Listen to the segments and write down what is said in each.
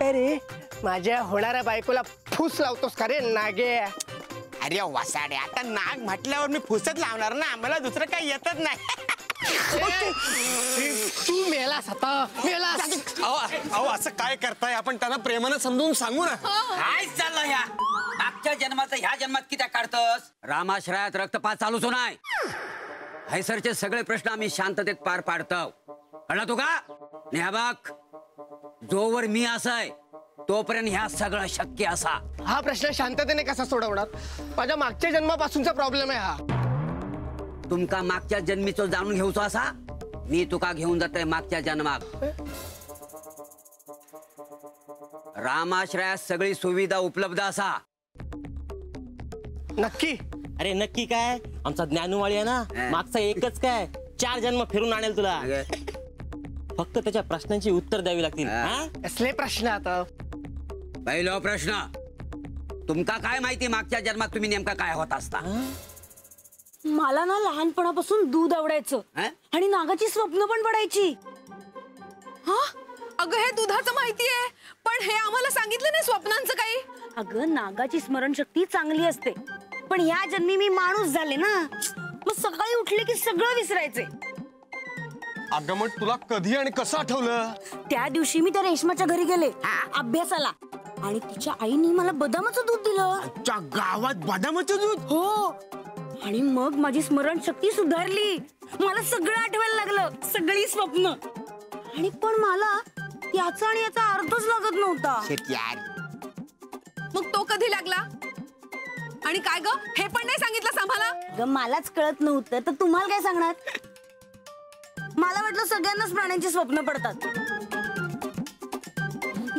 अरे माझ्या होणाऱ्या बायकोला फूस लावतोस का रे नागे? अरे वसाडे, आता नाग म्हटल्यावर मी फुसत लावणार ना, मला दुसरं काही येतच नाही. तू मेलास आता, मेलास. अहो असं काय करताय आपण? त्यांना प्रेमानं समजून सांगू ना. काय चाललं या मागच्या जन्माचं ह्या जन्मात किती काढतोस? रामाश्रयात रक्तपात चालूच नाही. हैसरचे सगळे प्रश्न आम्ही शांततेत पार पाडतो. कळलं तू का? बघ, जोवर मी असाय तोपर्यंत ह्या सगळं शक्य असा. हा प्रश्न शांततेने कसा सोडवणार? माझ्या मागच्या जन्मापासूनचा प्रॉब्लेम आहे हा. तुमका मागच्या जन्मीचो जाणून घेऊचो असा, मी तुका घेऊन जातोय मागच्या जन्माक. रामाश्रयात सगळी सुविधा उपलब्ध असा. नक्की? अरे नक्की काय? आमचा ज्ञानूवाळी आहे ना, मागचा एकच काय 4 जन्म फिरून आणेल तुला. फक्त त्याच्या प्रश्नांची उत्तर द्यावी लागतील. असले प्रश्न आता? पहिला प्रश्न, तुमका काय माहिती मागच्या जन्मात तुम्ही नेमका काय होत असता? मला ना लहानपणापासून दूध आवडायचं आणि नागाची स्वप्न पण पडायची. हा अगं हे दुधाचं माहितीये, पण हे आम्हाला सांगितलं नाही स्वप्नांचं काही. अगं नागाची स्मरणशक्ती चांगली असते, पण या जन्मी मी माणूस झाले ना, मग सकाळी उठले की सगळं विसरायचे. अगं मग तुला कधी आणि कसं आठवलं? त्या दिवशी मी त्या रेशमाच्या घरी गेले अभ्यासाला, आणि तिच्या आईने मला बदामाचं दूध दिलं. आमच्या गावात बदामाचं दूध? हो. आणि मग माझी स्मरणशक्ती सुधारली, मला सगळं आठवायला लागलं, सगळी स्वप्न. आणि पण मला याचा आणि याचा अर्थच लागत नव्हता. मग तो कधी लागला? आणि काय ग, हे पण नाही सांगितलं आम्हाला? ग मलाच कळत नव्हतं तर तुम्हाला काय सांगणार? मला वाटलं सगळ्यांनाच प्राण्यांची स्वप्न पडतात.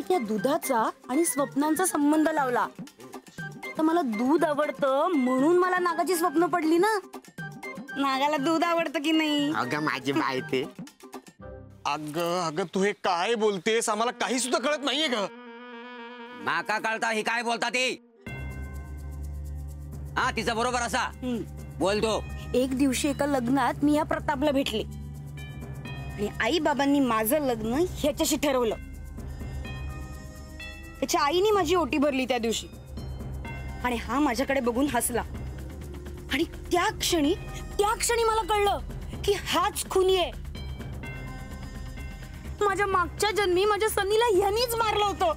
त्या दुधाचा आणि स्वप्नांचा संबंध लावला तर मला दूध आवडतं म्हणून मला नागाची स्वप्न पडली ना. नागाला दूध आवडतं की नाही? अगं माझी माहिती. अगं तू हे काय बोलतेस? आम्हाला काही सुद्धा कळत नाहीये ग. माका कळता ही काय बोलता ती? हा तिचं बरोबर असा बोलतो. एक दिवशी एका लग्नात मी या प्रतापला भेटले आणि आई बाबांनी माझं लग्न ह्याच्याशी ठरवलं. त्याच्या आईने माझी ओटी भरली त्या दिवशी, आणि हा माझ्याकडे बघून हसला. आणि त्या क्षणी मला कळलं की हाच खुनी आहे. माझ्या मागच्या जन्मी माझ्या सनीला ह्यानीच मारलं होतं.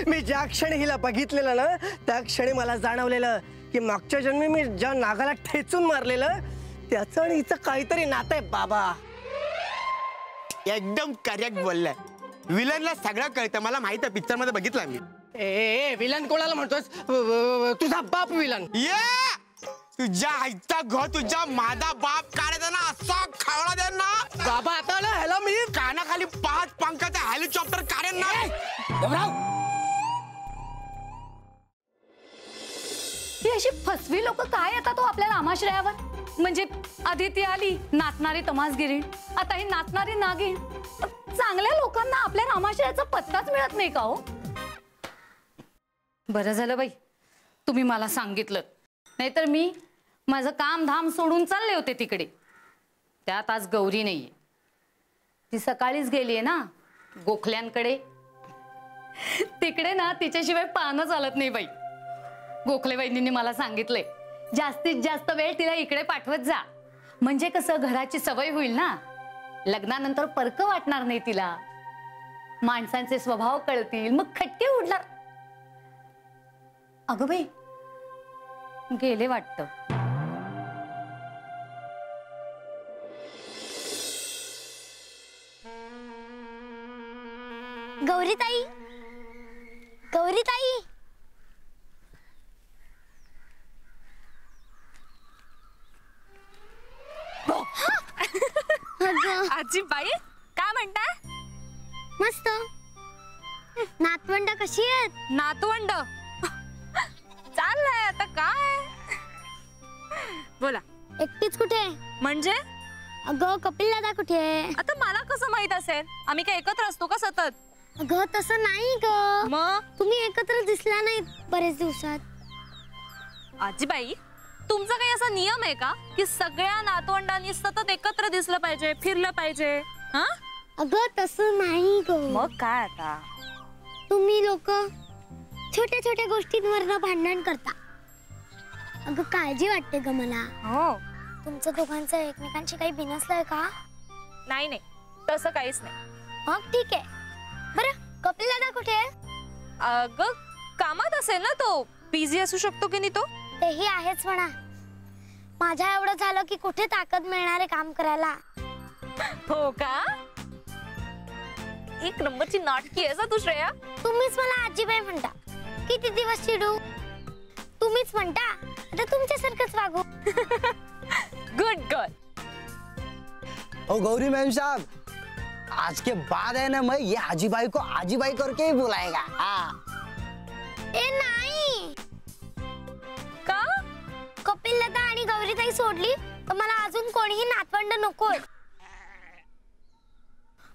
मी ज्या क्षणी हिला बघितलेलं ना, त्या क्षणी मला जाणवलेलं की मागच्या जन्मी मी ज्या नागाला ठेचून मारलेलं त्याचं आणि हिचं काहीतरी नातं आहे बाबा. एकदम करेक्ट बोललाय. विलनला सगळं कळतं, मला माहित आहे, पिक्चर मध्ये बघितलं मी. ए विलन कोणाला म्हणतोस? तुझा बाप विलन. तुझ्या आईचा घर, तुझ्या माझा बाप काढायचा ना, असा खावला दे ना बाबा. आता ना ह्याला मी कानाखाली 5 पंखाचा हेलिकॉप्टर काढेन ना. ही अशी फसवी लोक काय येतात तो आपल्या रामाश्रयावर? म्हणजे आधी ती आली नाचणारी तमासगिरी, आता ही नाचणारी नागिन. चांगल्या लोकांना आपल्या रामाश्रयाचा पत्ताच मिळत नाही का हो? बरं झालं बाई तुम्ही मला सांगितलं, नाहीतर मी माझं काम धाम सोडून चालले होते तिकडे. त्यात आज गौरी नाहीये, ती सकाळीच गेलीये ना गोखल्यांकडे. तिकडे ना तिच्याशिवाय पानं चालत नाही बाई. गोखले वहिनींनी मला सांगितलंय जास्तीत जास्त वेळ तिला इकडे पाठवत जा, म्हणजे कसं घराची सवय होईल ना. लग्नानंतर परक वाटणार नाही तिला, माणसांचे स्वभाव कळतील, मग खटके उडणार. अगं बाई गेले वाटतं. गौरीताई, गौरीताई. आजीबाई काय म्हणताय? मस्त. नातवंड कशी आहेत? नातवंड चाललंय आता काय. बोला. एकटीच कुठे? म्हणजे अगं कपिल दादा कुठे? आता मला कसं माहित असेल? आम्ही काय एकत्र असतो का सतत? अगं तसं नाही ग. मग तुम्ही एकत्र दिसला नाही बरेच दिवसात. आजीबाई तुमचा काही असा नियम आहे का की सगळ्या नातवंडांनी सतत एकत्र दिसलं पाहिजे, फिरलं पाहिजे? हा अगं तसं नाही ग. मग काय आता? तुम्ही लोक छोट्या छोट्या गोष्टींवर भांडण करता. अगं काळजी वाटते ग मला. हो. तुमचं दोघांचं एकमेकांशी काही बिनसलंय का? नाही नाही, तसं काहीच नाही. मग ठीक आहे. बरं कपिल दादा कुठे आहे? अगं कामात असेल ना तो. बिझी असू शकतो की नाही तो? तेही आहेच म्हणा. माझ्या एवढं झालं की कुठे ताकद मिळणारे काम करायला. हो का? एक नंबरची नाटकी आहे तू श्रेया. तुम्हीच मला आजीबाई म्हणता. किती दिवस चिडू? तुम्हीच म्हणता. आता तुमच्यासारखंच वागू. Good girl. ओ गौरी मैम साहब, आज के बाद है ना मैं ये आजीबाई को आजीबाई करके ही बुलाएगा. ए नाही. का? कपिल दादा आणि गौरीताई सोडली तर मला अजून कोणीही नातवंड नकोय.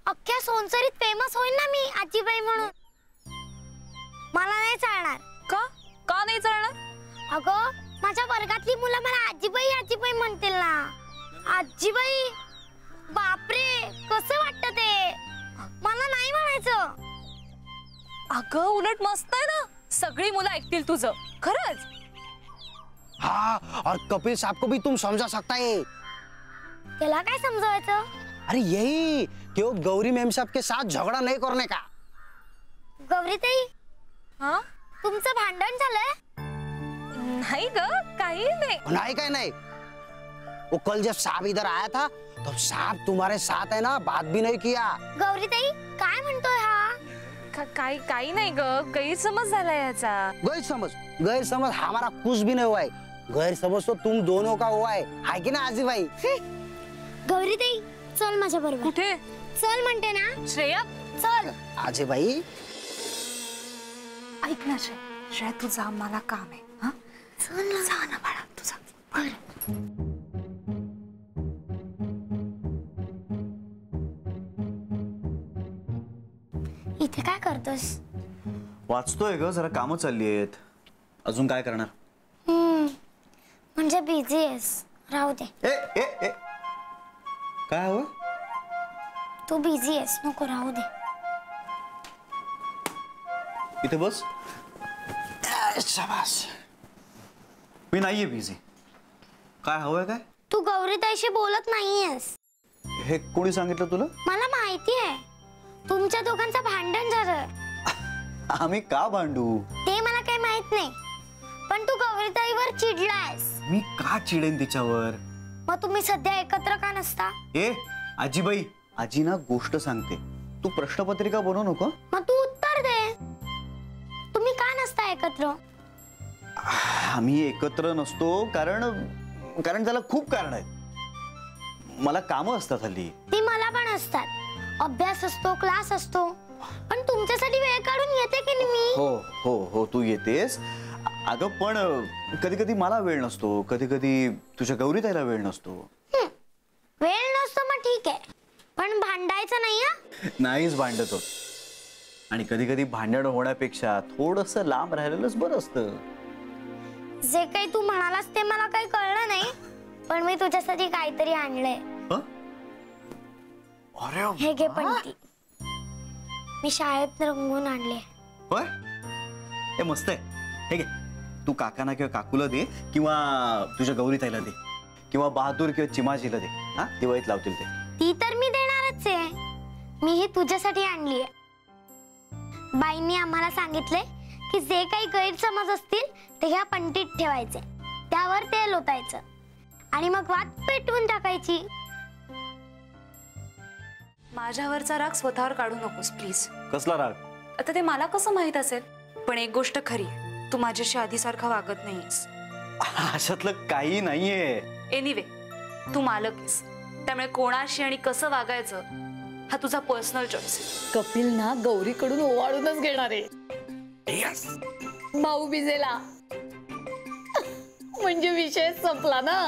अख्ख्या सोनसरीत फेमस होईल ना मी आजीबाई म्हणून. मला नाही चालणार. का? का नाही चालणार? अगं माझ्या वर्गातली मुलं मला आजीबाई आजीबाई म्हणतील ना. आजीबाई, बापरे कसं वाटतं ते. मला नाही म्हणायचं. अगं उलट मस्त आहे ना. सगळी मुलं ऐकतील तुझं. खरंच. हाँ, और कपिल साहब को भी तुम समझा सकता है. त्याला काय समजवायचं? अरे यही कि वो गौरी मैम साहब के साथ झगड़ा नहीं करने का. गौरीताई, हाँ? तुमचं भांडण झालंय? नाही ग, काही नाही. नहीं क्या नहीं. वो कल जब साहब इधर आया था तब साहब तुम्हारे साथ है ना बात भी नहीं किया. गौरीताई काय म्हणतोय हा? काही नाही ग, गैरसमज झाला याचा. गैरसमज हमारा कुछ भी नहीं हुआ है. गैरसमज तो तुम दोनों का हुआ है कि ना आजीबाई? गौरीताई चल माझ्या बरोबर. कुठे? चल म्हणते ना. श्रेया चल. आजीबाई ऐक ना श्रेया, तू जा, मला काम आहे. हा चल ना. जा ना बाळा तुझा. इथे काय करतोस? वाचतोय ग, जरा कामं चालली आहेत. अजून काय करणार? म्हणजे बिझी आहेस. राहू दे. ए ए ए काय हवं? तू बिझी आहेस, नको राहू दे. इथे बस. शाबास. मी नाहीये बिझी. काय हवंय काय? तू गौरीताईशी बोलत नाहीयेस. हे कोणी सांगितलं तुला? मला माहिती आहे. तुमच्या दोघांचं भांडण झालं. आम्ही का भांडू? ते मला काही माहित नाही. पण तू गौरीताईवर चिडलायस. मी का चिडेन तिच्यावर? मग तुम्ही सध्या एकत्र का नसता? ए आजीबाई, आजी ना गोष्ट सांगते. तू प्रश्नपत्रिका बनवू नको. मग तू उत्तर दे. तुम्ही का नसता एकत्र? आम्ही एकत्र नसतो कारण त्याला खूप कारण आहेत. मला कामं असतात हल्ली. ती मला पण असतात. अभ्यास असतो, क्लास असतो. पण तुमच्यासाठी वेळ काढून येते की नाही मी? हो हो हो तू येतेस. अगं पण कधी कधी मला वेळ नसतो, कधी कधी तुझ्या गौरीताईला वेळ नसतो. वेळ नसतो मग ठीक आहे, पण भांडायचं नाही हा. नाहीच भांडतो. आणि कधी कधी भांडण होण्यापेक्षा थोडंसं लांब राहिलेलंच बरं असतं. जे काही तू म्हणालास ते मला काही कळलं नाही, पण मी तुझ्यासाठी काहीतरी आणलंय. अरे हे घे पणती. मी शाळेत रंगवून आणले. होय, हे मस्त आहे. हे घे, तू काकांना किंवा काकूला दे, किंवा तुझ्या गौरीताईला दे, किंवा बहादूर किंवा चिमाजीला दे. हा, दिवाळीत लावतील ते. ती तर मी देणारच आहे. मी ही तुझ्यासाठी आणली आहे. बाईंनी आम्हाला सांगितले की जे काही गैरसमज असतील ते ह्या पंटीत ठेवायचे, त्यावर तेल ओतायचं आणि मग वात पेटवून टाकायची. माझ्यावरचा राग स्वतःवर काढू नकोस प्लीज. कसला राग? आता ते मला कसं माहित असेल, पण एक गोष्ट खरी, तू माझ्याशी आधीसारखा वागत नाहीस. अशातलं काही नाहीये. एनिवे, तू मालक आहेस, त्यामुळे कोणाशी आणि कसं वागायचं हा तुझा पर्सनल चॉईस आहे. कपिल ना गौरीकडून ओवाळूनच घेणार आहे भाऊ बिजेला. म्हणजे विषय संपला ना.